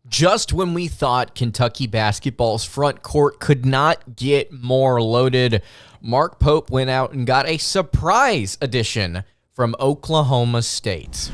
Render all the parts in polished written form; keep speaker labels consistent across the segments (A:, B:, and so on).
A: Just when we thought Kentucky basketball's front court could not get more loaded, Mark Pope went out and got a surprise addition from Oklahoma State.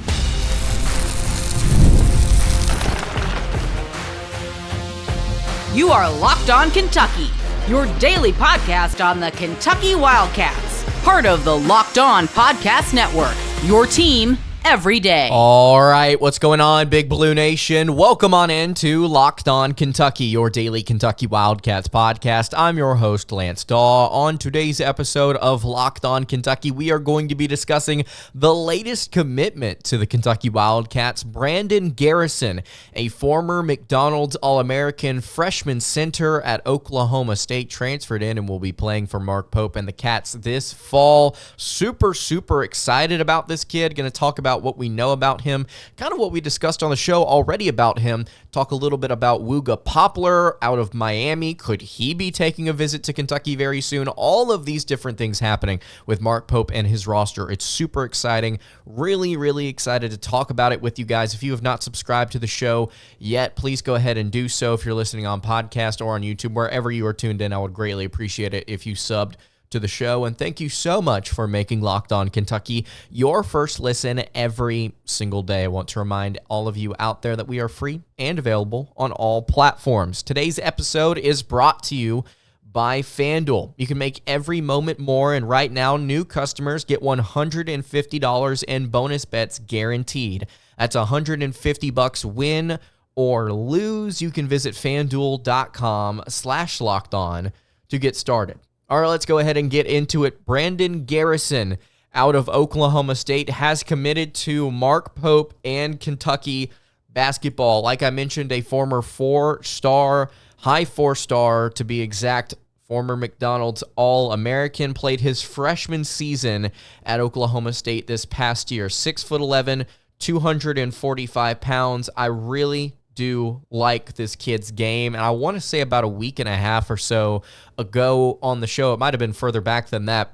B: You are Locked On Kentucky, your daily podcast on the Kentucky Wildcats, part of the Locked On Podcast Network, your team every day.
A: All right, what's going on, Big Blue Nation? Welcome on into Locked On Kentucky, your daily Kentucky Wildcats podcast. I'm your host, Lance Dawe. On today's episode of Locked On Kentucky, we are going to be discussing the latest commitment to the Kentucky Wildcats, Brandon Garrison, a former McDonald's All-American freshman center at Oklahoma State, transferred in and will be playing for Mark Pope and the Cats this fall. Super excited about this kid. Going to talk about what we know about him, kind of what we discussed on the show already about him, talk a little bit about Wooga Poplar out of Miami. Could he be taking a visit to Kentucky very soon? All of these different things happening with Mark Pope and his roster. It's super exciting. Really excited to talk about it with you guys. If you have not subscribed to the show yet, please go ahead and do so. If you're listening on podcast or on YouTube, wherever you are tuned in, I would greatly appreciate it if you subbed to the show, and thank you so much for making Locked On Kentucky your first listen every single day. I want to remind all of you out there that we are free and available on all platforms. Today's episode is brought to you by FanDuel. You can make every moment more, and right now, new customers get $150 in bonus bets guaranteed. That's $150 win or lose. You can visit FanDuel.com/lockedon to get started. All right, let's go ahead and get into it. Brandon Garrison out of Oklahoma State has committed to Mark Pope and Kentucky basketball. Like I mentioned, a former high four-star to be exact, former McDonald's All-American, played his freshman season at Oklahoma State this past year. 6'11", 245 pounds. I really do like this kid's game, and I want to say about a week and a half or so ago on the show, it might have been further back than that,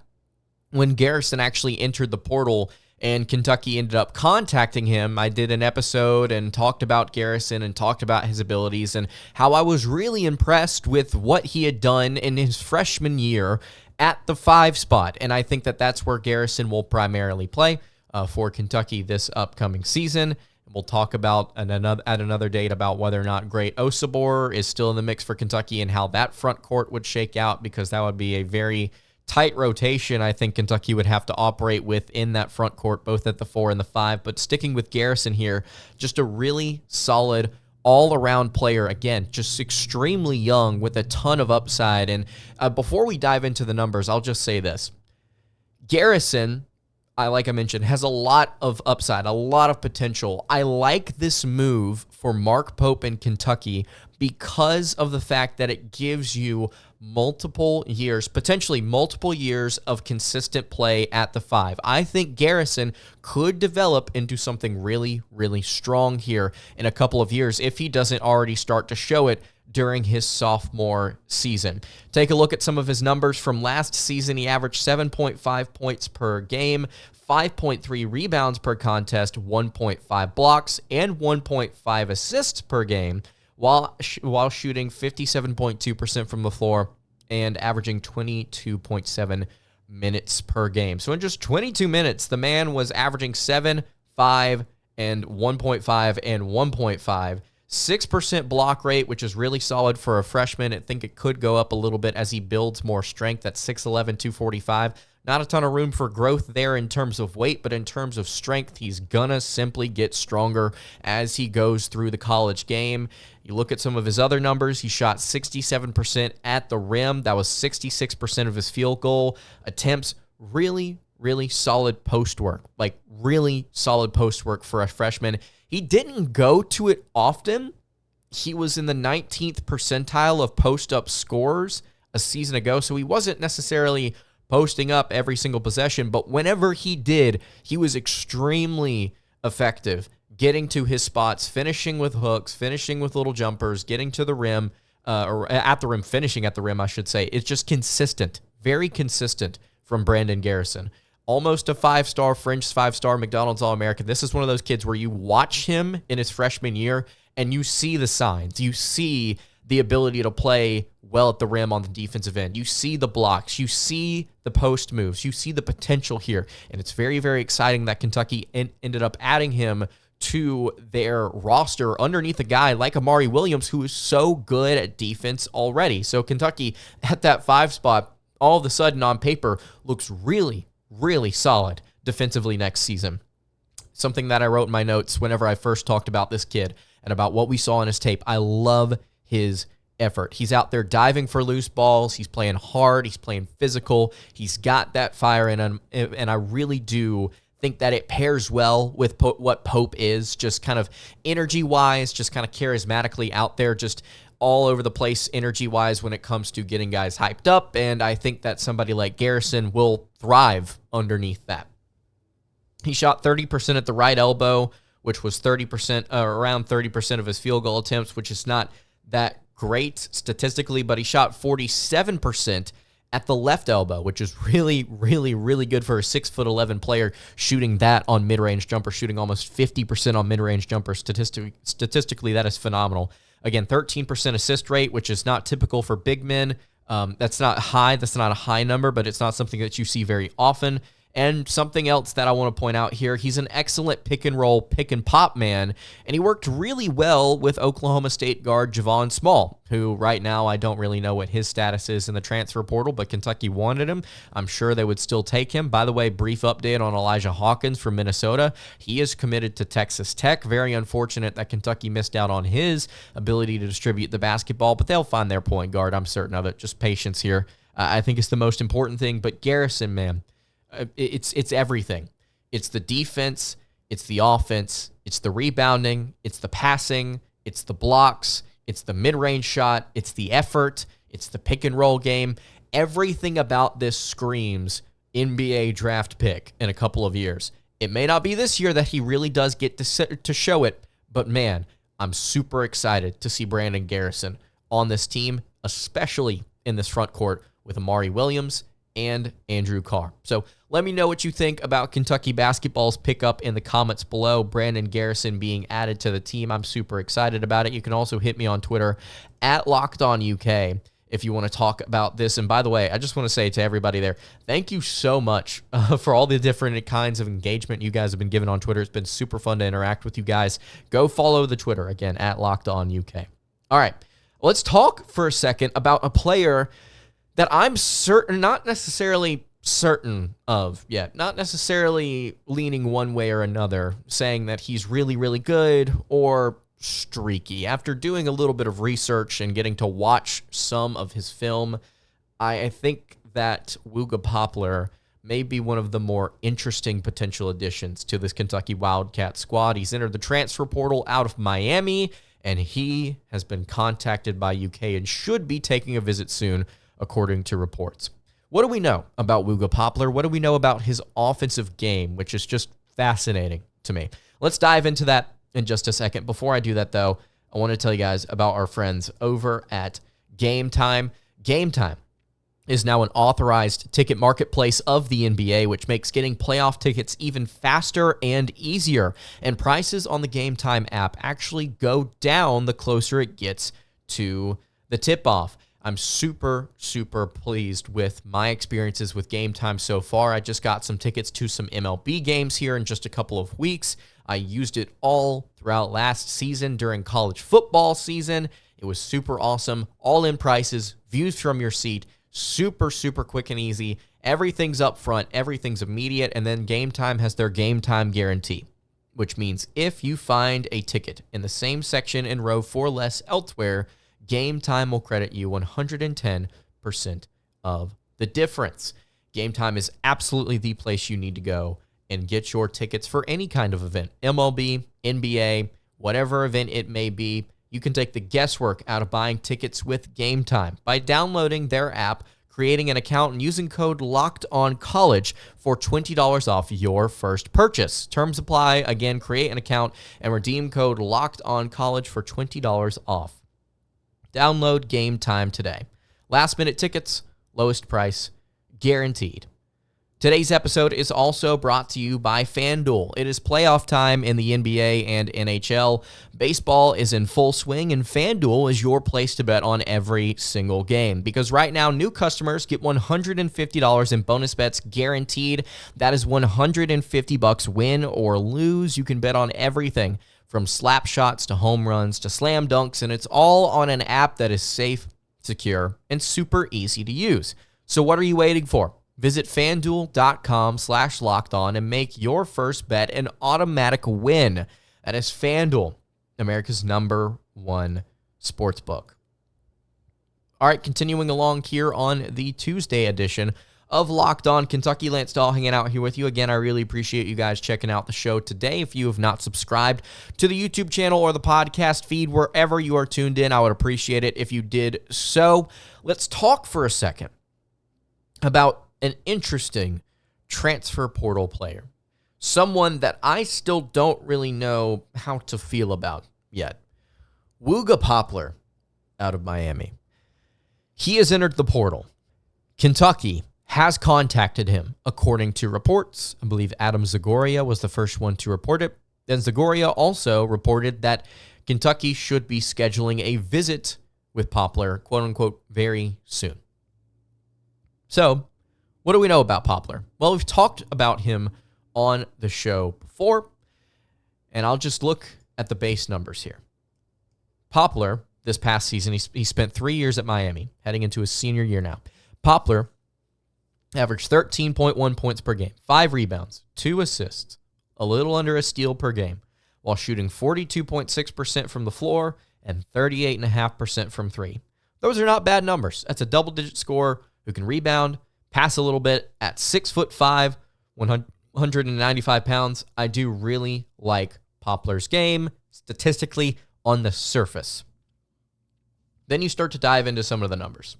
A: when Garrison actually entered the portal and Kentucky ended up contacting him. I did an episode and talked about Garrison and talked about his abilities and how I was really impressed with what he had done in his freshman year at the 5 spot, and I think that that's where Garrison will primarily play for Kentucky this upcoming season. We'll talk about at another date about whether or not Great Osabor is still in the mix for Kentucky and how that front court would shake out, because that would be a very tight rotation I think Kentucky would have to operate within that front court, both at the 4 and the 5. But sticking with Garrison here, just a really solid all-around player. Again, just extremely young with a ton of upside. And before we dive into the numbers, I'll just say this. Garrison, like I mentioned, has a lot of upside, a lot of potential. I like this move for Mark Pope in Kentucky because of the fact that it gives you potentially multiple years of consistent play at the 5. I think Garrison could develop into something really strong here in a couple of years if he doesn't already start to show it during his sophomore season. Take a look at some of his numbers from last season. He averaged 7.5 points per game, 5.3 rebounds per contest, 1.5 blocks, and 1.5 assists per game, while shooting 57.2% from the floor and averaging 22.7 minutes per game. So in just 22 minutes, the man was averaging 7, 5, and 1.5 and 1.5. 6% block rate, which is really solid for a freshman. I think it could go up a little bit as he builds more strength at 6'11", 245. Not a ton of room for growth there in terms of weight, but in terms of strength, he's gonna simply get stronger as he goes through the college game. You look at some of his other numbers, he shot 67% at the rim. That was 66% of his field goal attempts. Really solid post work, really solid post work for a freshman. He didn't go to it often. He was in the 19th percentile of post-up scorers a season ago, so he wasn't necessarily posting up every single possession, but whenever he did, he was extremely effective getting to his spots, finishing with hooks, finishing with little jumpers, getting to the rim, or at the rim, finishing at the rim, I should say. It's just consistent, very consistent from Brandon Garrison. Almost a 5-star, fringe 5-star McDonald's All-American. This is one of those kids where you watch him in his freshman year and you see the signs. You see the ability to play well at the rim on the defensive end. You see the blocks. You see the post moves. You see the potential here. And it's very, very exciting that Kentucky ended up adding him to their roster underneath a guy like Amari Williams, who is so good at defense already. So Kentucky at that 5 spot, all of a sudden on paper, looks really, really solid defensively next season. Something that I wrote in my notes whenever I first talked about this kid and about what we saw in his tape. I love his effort. He's out there diving for loose balls. He's playing hard. He's playing physical. He's got that fire in him, and I really do think that it pairs well with what Pope is, just kind of energy-wise, just kind of charismatically out there, just all over the place energy-wise when it comes to getting guys hyped up, and I think that somebody like Garrison will thrive underneath that. He shot 30% at the right elbow, which was around 30% of his field goal attempts, which is not that great statistically, but he shot 47% at the left elbow, which is really, really, really good for a 6'11" player shooting that on mid-range jumpers, shooting almost 50% on mid-range jumpers. Statistically, that is phenomenal. Again, 13% assist rate, which is not typical for big men. That's not high. That's not a high number, but it's not something that you see very often. And something else that I want to point out here, he's an excellent pick and roll, pick and pop man, and he worked really well with Oklahoma State guard Javon Small, who right now I don't really know what his status is in the transfer portal, but Kentucky wanted him. I'm sure they would still take him. By the way, brief update on Elijah Hawkins from Minnesota. He is committed to Texas Tech. Very unfortunate that Kentucky missed out on his ability to distribute the basketball, but they'll find their point guard. I'm certain of it. Just patience here. I think it's the most important thing, but Garrison, man, it's everything. It's the defense, it's the offense, it's the rebounding, it's the passing, it's the blocks, it's the mid-range shot, it's the effort, it's the pick and roll game. Everything about this screams NBA draft pick in a couple of years. It may not be this year that he really does get to show it, but man, I'm super excited to see Brandon Garrison on this team, especially in this front court with Amari Williams and Andrew Carr. So let me know what you think about Kentucky basketball's pickup in the comments below. Brandon Garrison being added to the team. I'm super excited about it. You can also hit me on Twitter at LockedOnUK if you want to talk about this. And by the way, I just want to say to everybody there, thank you so much for all the different kinds of engagement you guys have been giving on Twitter. It's been super fun to interact with you guys. Go follow the Twitter, again, at LockedOnUK. All right, let's talk for a second about a player that I'm not necessarily certain of yet, not necessarily leaning one way or another, saying that he's really, really good or streaky. After doing a little bit of research and getting to watch some of his film, I think that Wooga Poplar may be one of the more interesting potential additions to this Kentucky Wildcats squad. He's entered the transfer portal out of Miami, and he has been contacted by UK and should be taking a visit soon, according to reports. What do we know about Wooga Poplar? What do we know about his offensive game, which is just fascinating to me? Let's dive into that in just a second. Before I do that, though, I want to tell you guys about our friends over at Game Time. Game Time is now an authorized ticket marketplace of the NBA, which makes getting playoff tickets even faster and easier. And prices on the Game Time app actually go down the closer it gets to the tip-off. I'm super, super pleased with my experiences with Game Time so far. I just got some tickets to some MLB games here in just a couple of weeks. I used it all throughout last season during college football season. It was super awesome. All-in prices, views from your seat, super, super quick and easy. Everything's up front. Everything's immediate. And then Game Time has their Game Time guarantee, which means if you find a ticket in the same section in row 4 less elsewhere, Game Time will credit you 110% of the difference. Game Time is absolutely the place you need to go and get your tickets for any kind of event. MLB, NBA, whatever event it may be. You can take the guesswork out of buying tickets with Game Time by downloading their app, creating an account, and using code LOCKEDONCollege for $20 off your first purchase. Terms apply. Again, create an account and redeem code LOCKEDONCollege for $20 off. Download Game Time today. Last minute tickets, lowest price, guaranteed. Today's episode is also brought to you by FanDuel. It is playoff time in the NBA and NHL. Baseball is in full swing, and FanDuel is your place to bet on every single game. Because right now, new customers get $150 in bonus bets guaranteed. That is $150 win or lose. You can bet on everything from slap shots to home runs to slam dunks, and it's all on an app that is safe, secure, and super easy to use. So what are you waiting for? Visit FanDuel.com/lockedon and make your first bet an automatic win. That is FanDuel, America's #1 sportsbook. All right, continuing along here on the Tuesday edition of Locked On Kentucky. Lance Dawe hanging out here with you. Again, I really appreciate you guys checking out the show today. If you have not subscribed to the YouTube channel or the podcast feed, wherever you are tuned in, I would appreciate it if you did so. Let's talk for a second about an interesting transfer portal player. Someone that I still don't really know how to feel about yet. Wooga Poplar out of Miami. He has entered the portal. Kentucky has contacted him, according to reports. I believe Adam Zagoria was the first one to report it. Then Zagoria also reported that Kentucky should be scheduling a visit with Poplar, quote unquote, very soon. So, what do we know about Poplar? Well, we've talked about him on the show before, and I'll just look at the base numbers here. Poplar, this past season, he spent 3 years at Miami, heading into his senior year now. Poplar averaged 13.1 points per game, 5 rebounds, 2 assists, a little under a steal per game, while shooting 42.6% from the floor and 38.5% from three. Those are not bad numbers. That's a double-digit scorer who can rebound, pass a little bit at 6'5", 195 pounds. I do really like Poplar's game, statistically, on the surface. Then you start to dive into some of the numbers.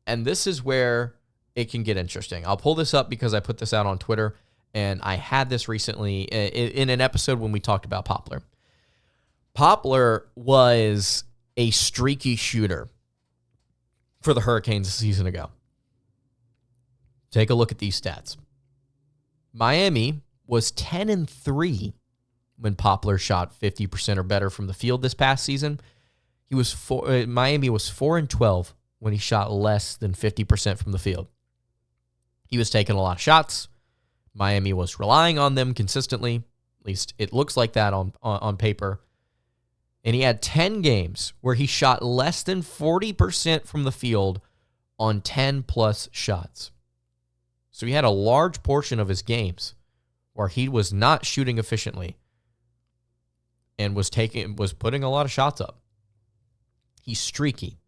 A: And this is where it can get interesting. I'll pull this up because I put this out on Twitter, and I had this recently in an episode when we talked about Poplar. Poplar was a streaky shooter for the Hurricanes a season ago. Take a look at these stats. Miami was 10-3 when Poplar shot 50% or better from the field this past season. Miami was 4-12 when he shot less than 50% from the field. He was taking a lot of shots. Miami was relying on them consistently. At least it looks like that on paper. And he had 10 games where he shot less than 40% from the field on 10-plus shots. So he had a large portion of his games where he was not shooting efficiently and was putting a lot of shots up. He's streaky.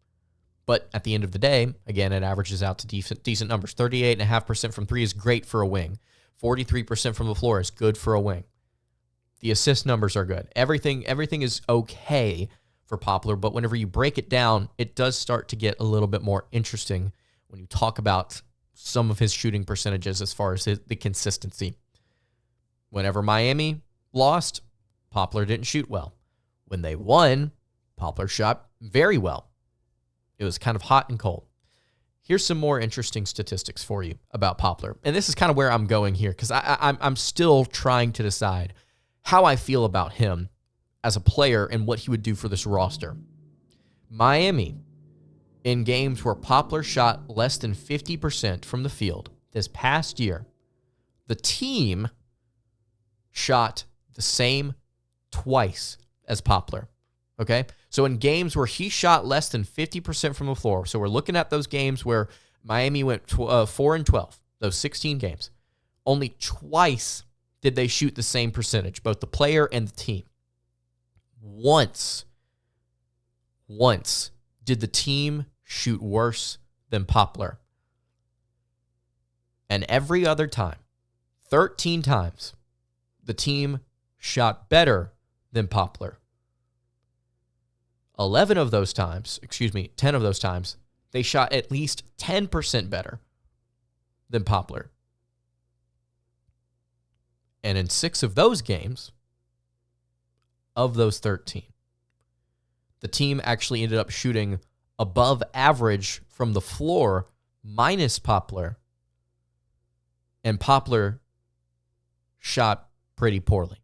A: But at the end of the day, again, it averages out to decent numbers. 38.5% from three is great for a wing. 43% from the floor is good for a wing. The assist numbers are good. Everything is okay for Poplar, but whenever you break it down, it does start to get a little bit more interesting when you talk about some of his shooting percentages as far as the consistency. Whenever Miami lost, Poplar didn't shoot well. When they won, Poplar shot very well. It was kind of hot and cold. Here's some more interesting statistics for you about Poplar. And this is kind of where I'm going here because I'm still trying to decide how I feel about him as a player and what he would do for this roster. Miami, in games where Poplar shot less than 50% from the field this past year, the team shot the same twice as Poplar. Okay? So in games where he shot less than 50% from the floor, so we're looking at those games where Miami went 4-12, those 16 games, only twice did they shoot the same percentage, both the player and the team. Once did the team shoot worse than Poplar. And every other time, 13 times, the team shot better than Poplar. 10 of those times, they shot at least 10% better than Poplar. And in 6 of those games, of those 13, the team actually ended up shooting above average from the floor minus Poplar and Poplar shot pretty poorly.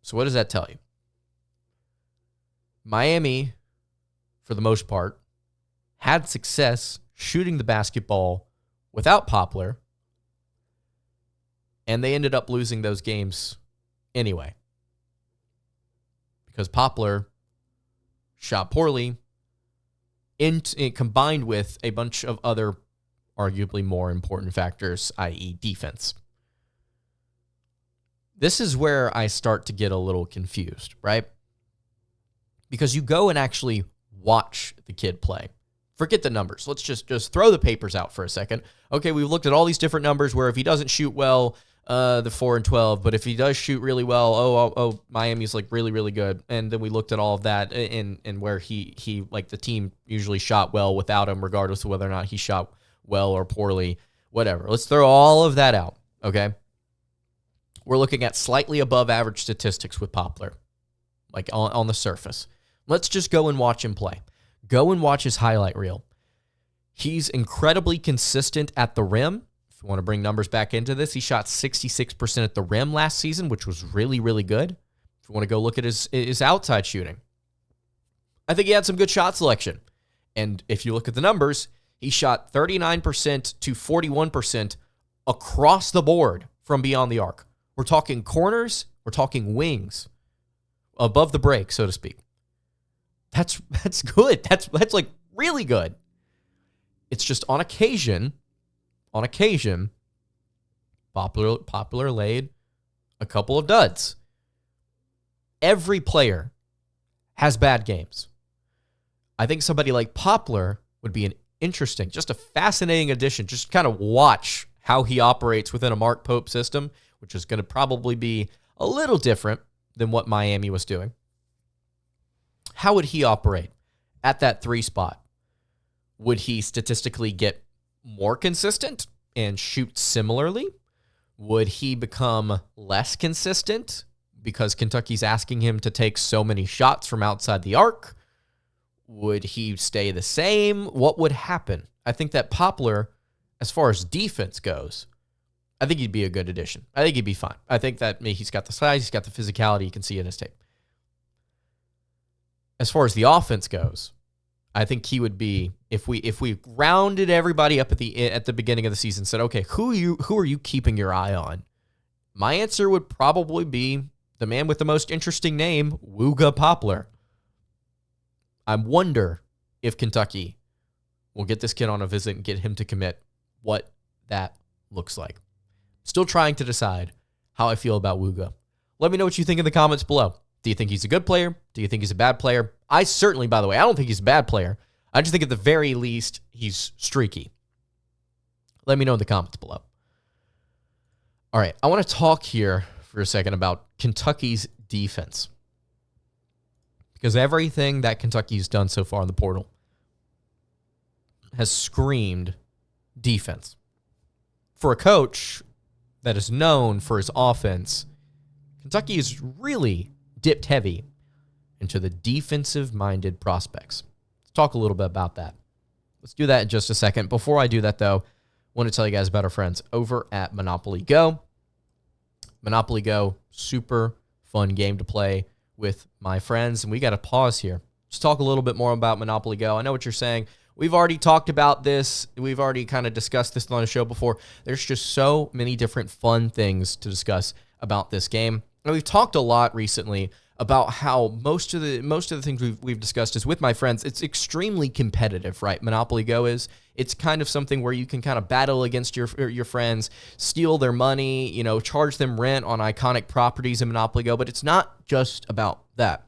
A: So what does that tell you? Miami, for the most part, had success shooting the basketball without Poplar, and they ended up losing those games anyway. Because Poplar shot poorly, combined with a bunch of other arguably more important factors, i.e. defense. This is where I start to get a little confused, right? Because you go and actually watch the kid play. Forget the numbers. Let's just throw the papers out for a second. Okay, we've looked at all these different numbers where if he doesn't shoot well, the 4-12, but if he does shoot really well, Miami's like really, really good. And then we looked at all of that and where he like the team usually shot well without him, regardless of whether or not he shot well or poorly, whatever. Let's throw all of that out, okay? We're looking at slightly above average statistics with Poplar, like on the surface. Let's just go and watch him play. Go and watch his highlight reel. He's incredibly consistent at the rim. If you want to bring numbers back into this, he shot 66% at the rim last season, which was really, really good. If you want to go look at his outside shooting, I think he had some good shot selection. And if you look at the numbers, he shot 39% to 41% across the board from beyond the arc. We're talking corners, we're talking wings, above the break, so to speak. That's good. That's like really good. It's just on occasion, Poplar laid a couple of duds. Every player has bad games. I think somebody like Poplar would be an interesting, just a fascinating addition. Just kind of watch how he operates within a Mark Pope system, which is going to probably be a little different than what Miami was doing. How would he operate at that 3 spot? Would he statistically get more consistent and shoot similarly? Would he become less consistent because Kentucky's asking him to take so many shots from outside the arc? Would he stay the same? What would happen? I think that Poplar, as far as defense goes, I think he'd be a good addition. I think he'd be fine. I think that he's got the size, he's got the physicality, you can see it in his tape. As far as the offense goes, I think he would be, if we rounded everybody up at the beginning of the season, said, okay, who are you keeping your eye on? My answer would probably be the man with the most interesting name, Wooga Poplar. I wonder if Kentucky will get this kid on a visit and get him to commit, what that looks like. Still trying to decide how I feel about Wuga. Let me know what you think in the comments below. Do you think he's a good player? Do you think he's a bad player? I certainly, by the way, I don't think he's a bad player. I just think at the very least, he's streaky. Let me know in the comments below. All right, I want to talk here for a second about Kentucky's defense. Because everything that Kentucky's done so far in the portal has screamed defense. For a coach that is known for his offense, Kentucky is really dipped heavy into the defensive-minded prospects. Let's talk a little bit about that. Let's do that in just a second. Before I do that, though, I want to tell you guys about our friends over at Monopoly Go. Monopoly Go, super fun game to play with my friends, and we got to pause here. Let's talk a little bit more about Monopoly Go. I know what you're saying. We've already talked about this. We've already kind of discussed this on the show before. There's just so many different fun things to discuss about this game. And we've talked a lot recently about how most of the things we've discussed is with my friends. It's extremely competitive, right? Monopoly Go is. It's kind of something where you can kind of battle against your friends, steal their money, charge them rent on iconic properties in Monopoly Go. But it's not just about that.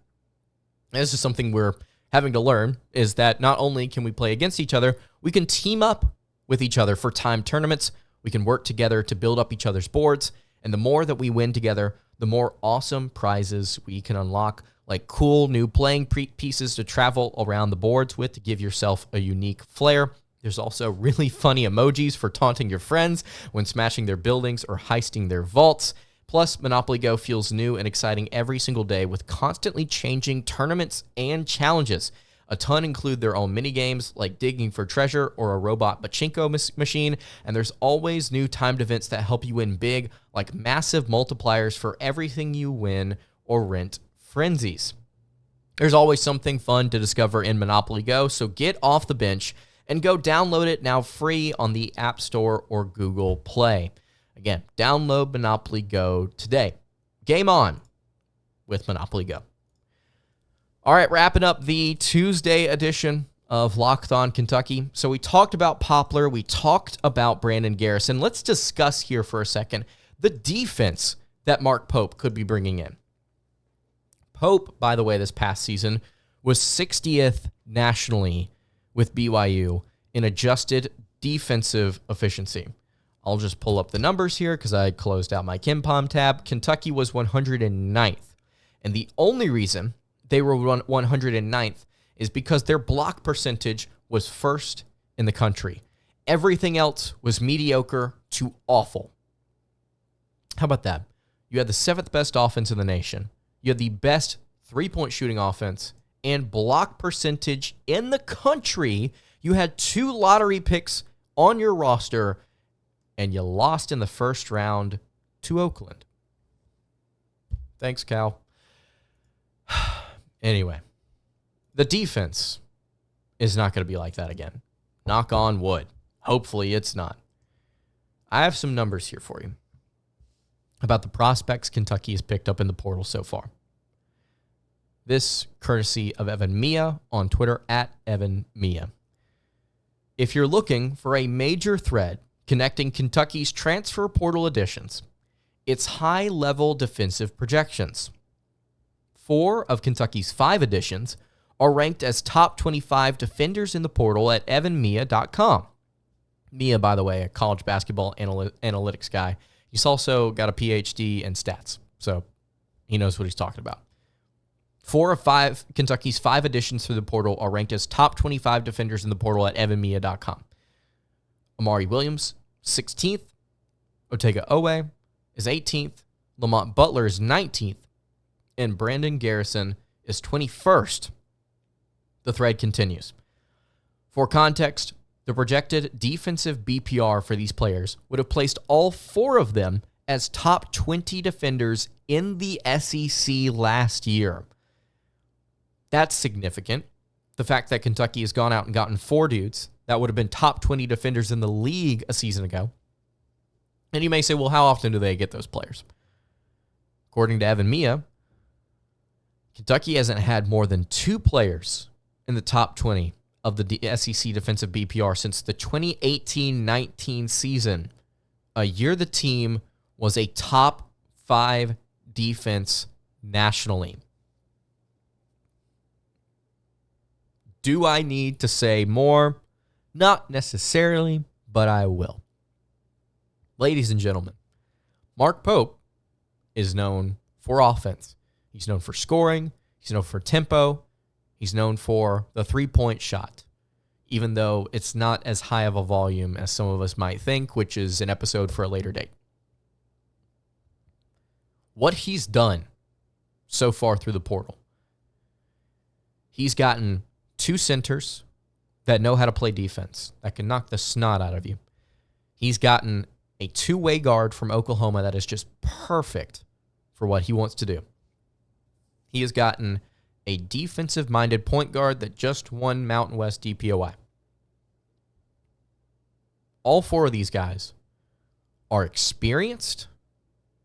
A: This is something we're having to learn, is that not only can we play against each other, we can team up with each other for timed tournaments. We can work together to build up each other's boards. And the more that we win together, the more awesome prizes we can unlock, like cool new playing pieces to travel around the boards with to give yourself a unique flair. There's also really funny emojis for taunting your friends when smashing their buildings or heisting their vaults. Plus, Monopoly Go feels new and exciting every single day with constantly changing tournaments and challenges. A ton include their own mini games like digging for treasure or a robot pachinko machine, and there's always new timed events that help you win big, like massive multipliers for everything you win or rent frenzies. There's always something fun to discover in Monopoly Go, so get off the bench and go download it now free on the App Store or Google Play. Again, download Monopoly Go today. Game on with Monopoly Go. All right, wrapping up the Tuesday edition of Locked On Kentucky. So we talked about Poplar. We talked about Brandon Garrison. Let's discuss here for a second the defense that Mark Pope could be bringing in. Pope, by the way, this past season was 60th nationally with BYU in adjusted defensive efficiency. I'll just pull up the numbers here because I closed out my KenPom tab. Kentucky was 109th. And the only reason they were 109th is because their block percentage was first in the country. Everything else was mediocre to awful. How about that? You had the 7th best offense in the nation. You had the best three-point shooting offense and block percentage in the country. You had 2 lottery picks on your roster, and you lost in the first round to Oakland. Thanks, Cal. Anyway, the defense is not going to be like that again. Knock on wood. Hopefully it's not. I have some numbers here for you about the prospects Kentucky has picked up in the portal so far. This courtesy of Evan Mia on Twitter at Evan Mia. If you're looking for a major thread connecting Kentucky's transfer portal additions, it's high-level defensive projections. 4 of Kentucky's 5 additions are ranked as top 25 defenders in the portal at evanmia.com. Mia, by the way, a college basketball analytics guy. He's also got a PhD in stats, so he knows what he's talking about. 4 of 5 Kentucky's 5 additions through the portal are ranked as top 25 defenders in the portal at evanmia.com. Amari Williams, 16th. Otega Oweh is 18th. Lamont Butler is 19th. And Brandon Garrison is 21st. The thread continues. For context, the projected defensive BPR for these players would have placed all 4 of them as top 20 defenders in the SEC last year. That's significant. The fact that Kentucky has gone out and gotten 4 dudes that would have been top 20 defenders in the league a season ago. And you may say, well, how often do they get those players? According to Evan Mia, Kentucky hasn't had more than 2 players in the top 20 of the SEC defensive BPR since the 2018-19 season, a year the team was a top 5 defense nationally. Do I need to say more? Not necessarily, but I will. Ladies and gentlemen, Mark Pope is known for offense. He's known for scoring. He's known for tempo. He's known for the three-point shot, even though it's not as high of a volume as some of us might think, which is an episode for a later date. What he's done so far through the portal, he's gotten 2 centers that know how to play defense, that can knock the snot out of you. He's gotten a 2-way guard from Oklahoma that is just perfect for what he wants to do. He has gotten a defensive-minded point guard that just won Mountain West DPOI. All 4 of these guys are experienced,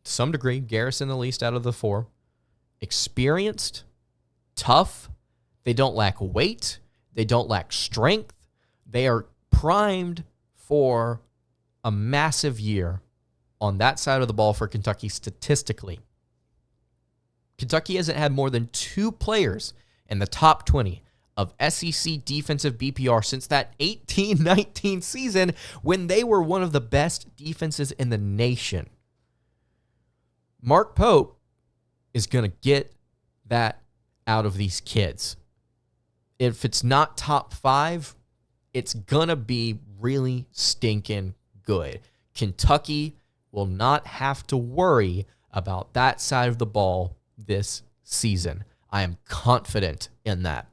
A: to some degree, Garrison the least out of the 4, experienced, tough. They don't lack weight. They don't lack strength. They are primed for a massive year on that side of the ball for Kentucky statistically. Kentucky hasn't had more than 2 players in the top 20 of SEC defensive BPR since that 18-19 season when they were one of the best defenses in the nation. Mark Pope is going to get that out of these kids. If it's not top 5, it's going to be really stinking good. Kentucky will not have to worry about that side of the ball this season. I am confident in that.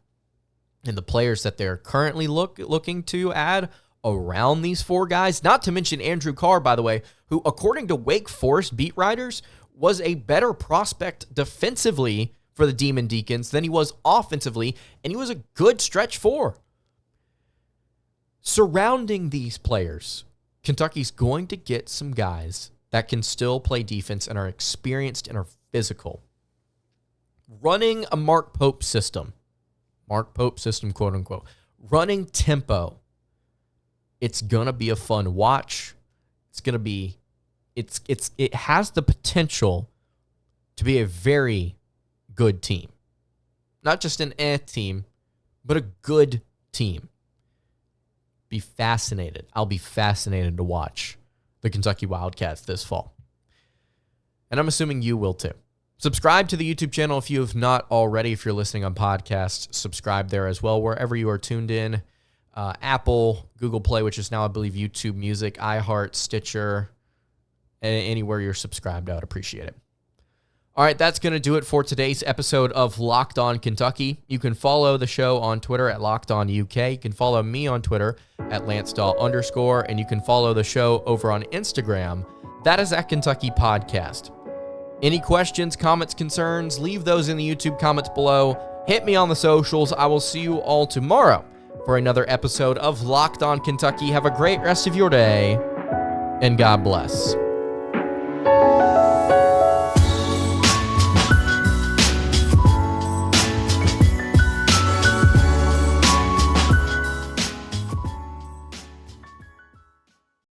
A: and the players that they're currently looking to add around these four guys, not to mention Andrew Carr, by the way, who, according to Wake Forest beat writers, was a better prospect defensively for the Demon Deacons than he was offensively, and he was a good stretch four. Surrounding these players, Kentucky's going to get some guys that can still play defense and are experienced and are physical. Running a Mark Pope system, quote unquote, running tempo, it's going to be a fun watch. It has the potential to be a very good team. Not just an team, but a good team. Be fascinated. I'll be fascinated to watch the Kentucky Wildcats this fall. And I'm assuming you will too. Subscribe to the YouTube channel if you have not already. If you're listening on podcasts, subscribe there as well, wherever you are tuned in. Apple, Google Play, which is now, I believe, YouTube Music, iHeart, Stitcher, anywhere you're subscribed, I would appreciate it. All right, that's going to do it for today's episode of Locked On Kentucky. You can follow the show on Twitter at Locked On UK. You can follow me on Twitter at @LanceDawe_, and you can follow the show over on Instagram. That is at Kentucky Podcast. Any questions, comments, concerns, leave those in the YouTube comments below. Hit me on the socials. I will see you all tomorrow for another episode of Locked On Kentucky. Have a great rest of your day, and God bless.